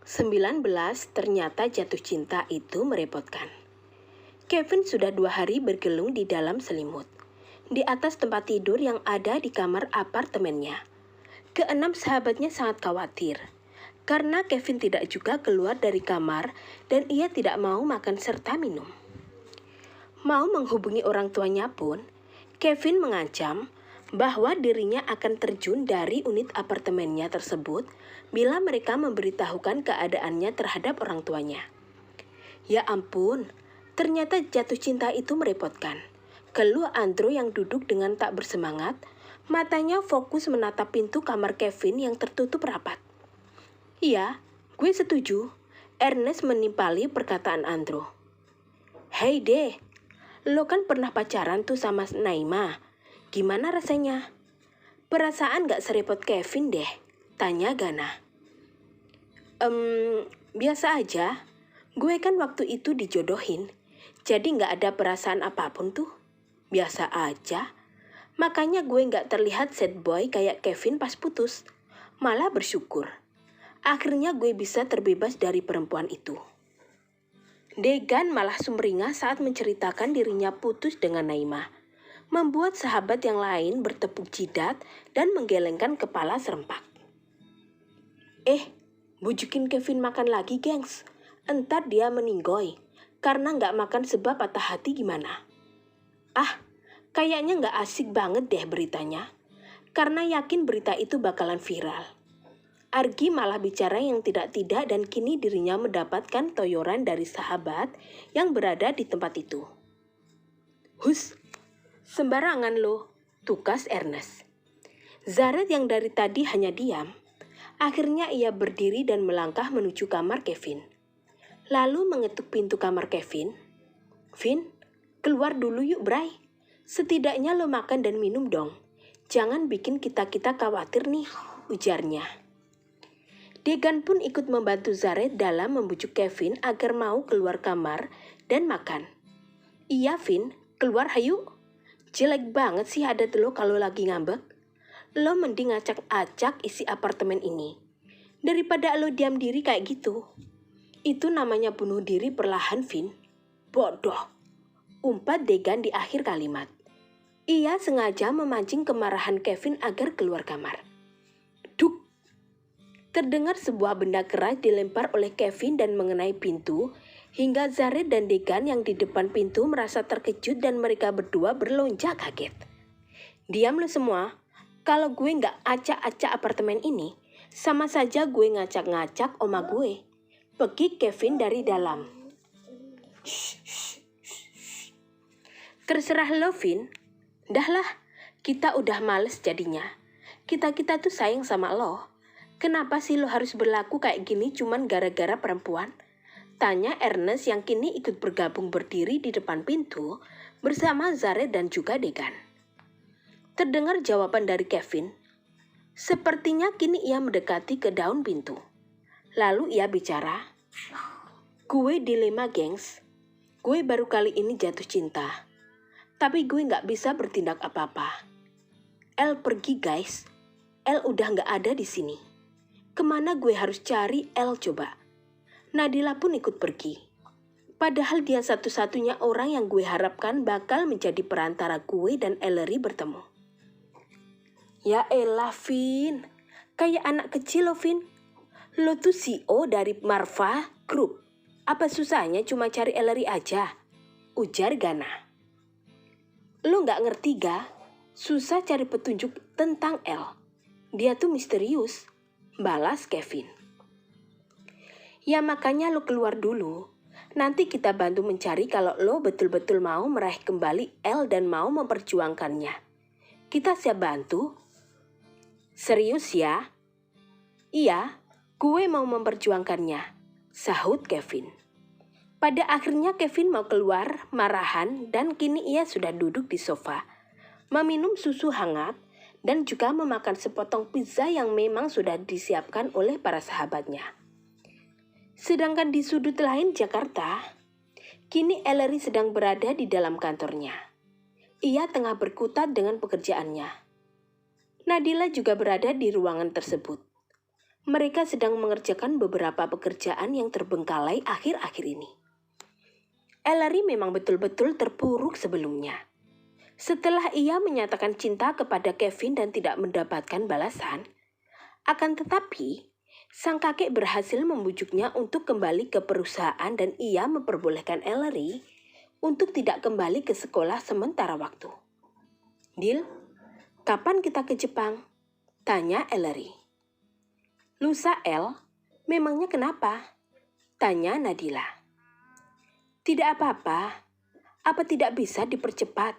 19 ternyata jatuh cinta itu merepotkan. Kevin sudah 2 hari bergelung di dalam selimut, di atas tempat tidur yang ada di kamar apartemennya. Keenam sahabatnya sangat khawatir, karena Kevin tidak juga keluar dari kamar dan ia tidak mau makan serta minum. Mau menghubungi orang tuanya pun, Kevin mengancam bahwa dirinya akan terjun dari unit apartemennya tersebut bila mereka memberitahukan keadaannya terhadap orang tuanya. Ya ampun, ternyata jatuh cinta itu merepotkan. Keluh Andrew yang duduk dengan tak bersemangat, matanya fokus menatap pintu kamar Kevin yang tertutup rapat. Iya, gue setuju, Ernest menimpali perkataan Andrew. Hei deh, lo kan pernah pacaran tuh sama Naima. Gimana rasanya? Perasaan gak serepot Kevin deh, tanya Gana. Biasa aja. Gue kan waktu itu dijodohin, jadi gak ada perasaan apapun tuh. Biasa aja. Makanya gue gak terlihat sad boy kayak Kevin pas putus. Malah bersyukur. Akhirnya gue bisa terbebas dari perempuan itu. Degan malah sumringah saat menceritakan dirinya putus dengan Naima, membuat sahabat yang lain bertepuk jidat dan menggelengkan kepala serempak. Bujukin Kevin makan lagi, gengs. Entar dia meninggoy, karena nggak makan sebab patah hati gimana? Kayaknya nggak asik banget deh beritanya, karena yakin berita itu bakalan viral. Argi malah bicara yang tidak-tidak dan kini dirinya mendapatkan toyoran dari sahabat yang berada di tempat itu. Hus, sembarangan lo, tukas Ernest. Zaret yang dari tadi hanya diam, akhirnya ia berdiri dan melangkah menuju kamar Kevin. Lalu mengetuk pintu kamar Kevin. Vin, keluar dulu yuk Bray. Setidaknya lo makan dan minum dong. Jangan bikin kita-kita khawatir nih, ujarnya. Degan pun ikut membantu Zaret dalam membujuk Kevin agar mau keluar kamar dan makan. Iya Vin, keluar hayu. Jelek banget sih adat lo kalau lagi ngambek. Lo mending acak-acak isi apartemen ini, daripada lo diam diri kayak gitu. Itu namanya bunuh diri perlahan, Vin. Bodoh, umpat Degan di akhir kalimat. Ia sengaja memancing kemarahan Kevin agar keluar kamar. Duk! Terdengar sebuah benda keras dilempar oleh Kevin dan mengenai pintu, hingga Zaret dan Degan yang di depan pintu merasa terkejut dan mereka berdua berlonjak kaget. Diam lo semua. Kalau gue nggak acak-acak apartemen ini, sama saja gue ngacak-ngacak oma gue. Pergi Kevin dari dalam. Terserah lo, Vin. Dahlah, kita udah males jadinya. Kita-kita tuh sayang sama lo. Kenapa sih lo harus berlaku kayak gini cuman gara-gara perempuan? Tanya Ernest yang kini ikut bergabung berdiri di depan pintu bersama Zaret dan juga Degan. Terdengar jawaban dari Kevin. Sepertinya kini ia mendekati ke daun pintu. Lalu ia bicara. Gue dilema, gengs. Gue baru kali ini jatuh cinta. Tapi gue gak bisa bertindak apa-apa. El pergi, guys. El udah gak ada di sini. Kemana gue harus cari El coba? Nadila pun ikut pergi. Padahal dia satu-satunya orang yang gue harapkan bakal menjadi perantara gue dan Ellery bertemu. Ya elah, Vin. Kayak anak kecil lo, Vin. Lo tuh CEO dari Marva Group. Apa susahnya cuma cari Ellery aja? Ujar Gana. Lo gak ngerti, Ga? Susah cari petunjuk tentang El. Dia tuh misterius. Balas Kevin. Ya makanya lo keluar dulu. Nanti kita bantu mencari kalau lo betul-betul mau meraih kembali El dan mau memperjuangkannya. Kita siap bantu. Serius ya? Iya, gue mau memperjuangkannya, sahut Kevin. Pada akhirnya Kevin mau keluar marahan dan kini ia sudah duduk di sofa, meminum susu hangat dan juga memakan sepotong pizza yang memang sudah disiapkan oleh para sahabatnya. Sedangkan di sudut lain Jakarta, kini Ellery sedang berada di dalam kantornya. Ia tengah berkutat dengan pekerjaannya. Nadila juga berada di ruangan tersebut. Mereka sedang mengerjakan beberapa pekerjaan yang terbengkalai akhir-akhir ini. Ellery memang betul-betul terpuruk sebelumnya. Setelah ia menyatakan cinta kepada Kevin dan tidak mendapatkan balasan, akan tetapi sang kakek berhasil membujuknya untuk kembali ke perusahaan dan ia memperbolehkan Ellery untuk tidak kembali ke sekolah sementara waktu. "Dil, kapan kita ke Jepang?" tanya Ellery. "Lusa, El, memangnya kenapa?" tanya Nadila. "Tidak apa-apa, apa tidak bisa dipercepat?"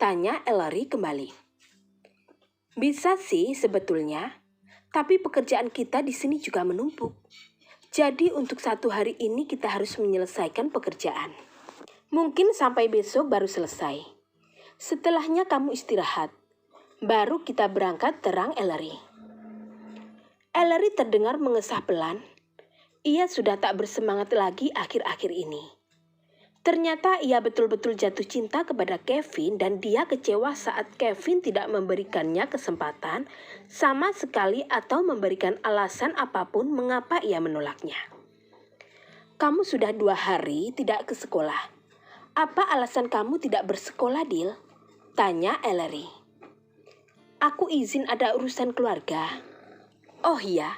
tanya Ellery kembali. "Bisa sih sebetulnya, tapi pekerjaan kita di sini juga menumpuk. Jadi untuk 1 hari ini kita harus menyelesaikan pekerjaan. Mungkin sampai besok baru selesai. Setelahnya kamu istirahat. Baru kita berangkat," terang Ellery. Ellery terdengar mengesah pelan. Ia sudah tak bersemangat lagi akhir-akhir ini. Ternyata ia betul-betul jatuh cinta kepada Kevin dan dia kecewa saat Kevin tidak memberikannya kesempatan sama sekali atau memberikan alasan apapun mengapa ia menolaknya. "Kamu sudah 2 hari tidak ke sekolah. Apa alasan kamu tidak bersekolah, Dil?" tanya Ellery. "Aku izin ada urusan keluarga." "Oh iya,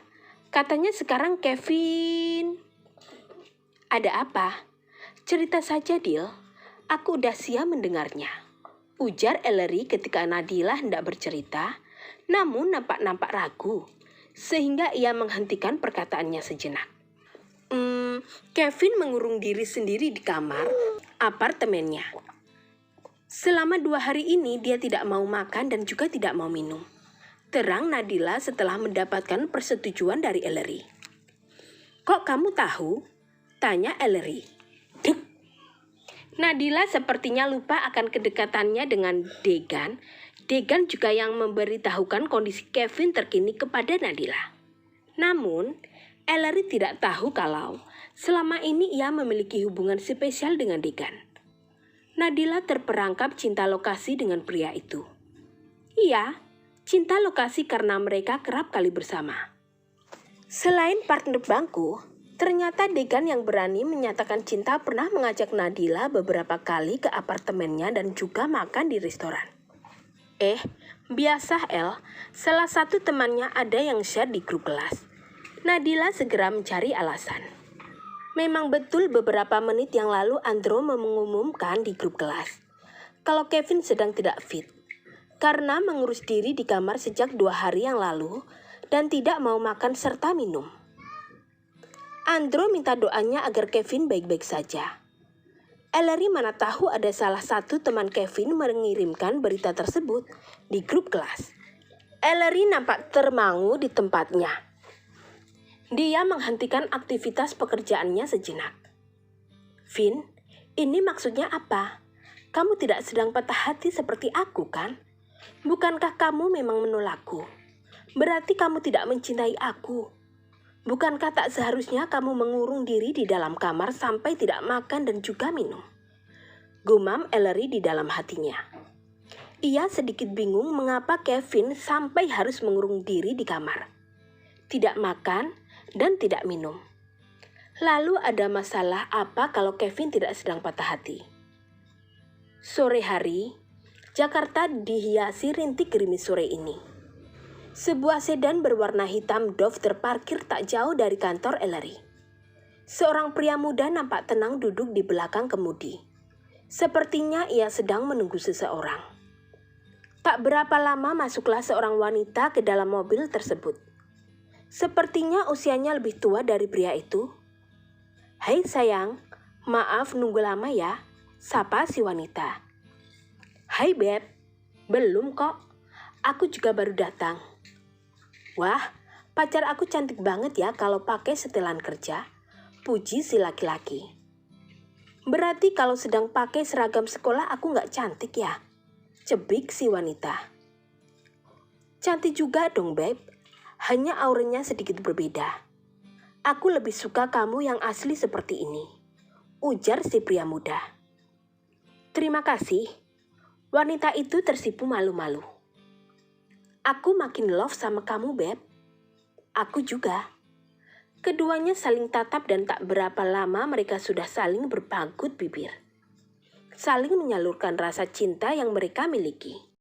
katanya sekarang Kevin..." "Ada apa? Cerita saja, Dil. Aku udah siap mendengarnya," ujar Ellery ketika Nadila hendak bercerita, namun nampak ragu, sehingga ia menghentikan perkataannya sejenak. Kevin mengurung diri sendiri di kamar apartemennya. Selama 2 hari ini dia tidak mau makan dan juga tidak mau minum, terang Nadila setelah mendapatkan persetujuan dari Ellery. "Kok kamu tahu?" tanya Ellery. Dek. Nadila sepertinya lupa akan kedekatannya dengan Degan. Degan juga yang memberitahukan kondisi Kevin terkini kepada Nadila. Namun, Ellery tidak tahu kalau selama ini ia memiliki hubungan spesial dengan Degan. Nadila terperangkap cinta lokasi dengan pria itu. Iya, cinta lokasi karena mereka kerap kali bersama. Selain partner bangku, ternyata Degan yang berani menyatakan cinta pernah mengajak Nadila beberapa kali ke apartemennya dan juga makan di restoran. Biasa El, salah satu temannya ada yang share di grup kelas. Nadila segera mencari alasan. Memang betul beberapa menit yang lalu Andro mengumumkan di grup kelas kalau Kevin sedang tidak fit karena mengurus diri di kamar sejak 2 hari yang lalu dan tidak mau makan serta minum. Andro minta doanya agar Kevin baik-baik saja. Ellery mana tahu ada salah satu teman Kevin mengirimkan berita tersebut di grup kelas. Ellery nampak termangu di tempatnya. Dia menghentikan aktivitas pekerjaannya sejenak. "Vin, ini maksudnya apa? Kamu tidak sedang patah hati seperti aku, kan? Bukankah kamu memang menolakku? Berarti kamu tidak mencintai aku. Bukankah tak seharusnya kamu mengurung diri di dalam kamar sampai tidak makan dan juga minum?" Gumam Ellery di dalam hatinya. Ia sedikit bingung mengapa Kevin sampai harus mengurung diri di kamar. Tidak makan dan tidak minum. Lalu ada masalah apa kalau Kevin tidak sedang patah hati? Sore hari, Jakarta dihiasi rintik gerimis sore ini. Sebuah sedan berwarna hitam Dove terparkir tak jauh dari kantor Ellery. Seorang pria muda nampak tenang duduk di belakang kemudi. Sepertinya ia sedang menunggu seseorang. Tak berapa lama masuklah seorang wanita ke dalam mobil tersebut. Sepertinya usianya lebih tua dari pria itu. "Hai sayang, maaf nunggu lama ya," sapa si wanita. "Hai Beb, belum kok, aku juga baru datang." "Wah, pacar aku cantik banget ya kalau pakai setelan kerja," puji si laki-laki. "Berarti kalau sedang pakai seragam sekolah aku nggak cantik ya?" cebik si wanita. "Cantik juga dong Beb, hanya auranya sedikit berbeda. Aku lebih suka kamu yang asli seperti ini," ujar si pria muda. "Terima kasih." Wanita itu tersipu malu-malu. "Aku makin love sama kamu, Beb." Aku juga. Keduanya saling tatap dan tak berapa lama mereka sudah saling berpagut bibir. Saling menyalurkan rasa cinta yang mereka miliki.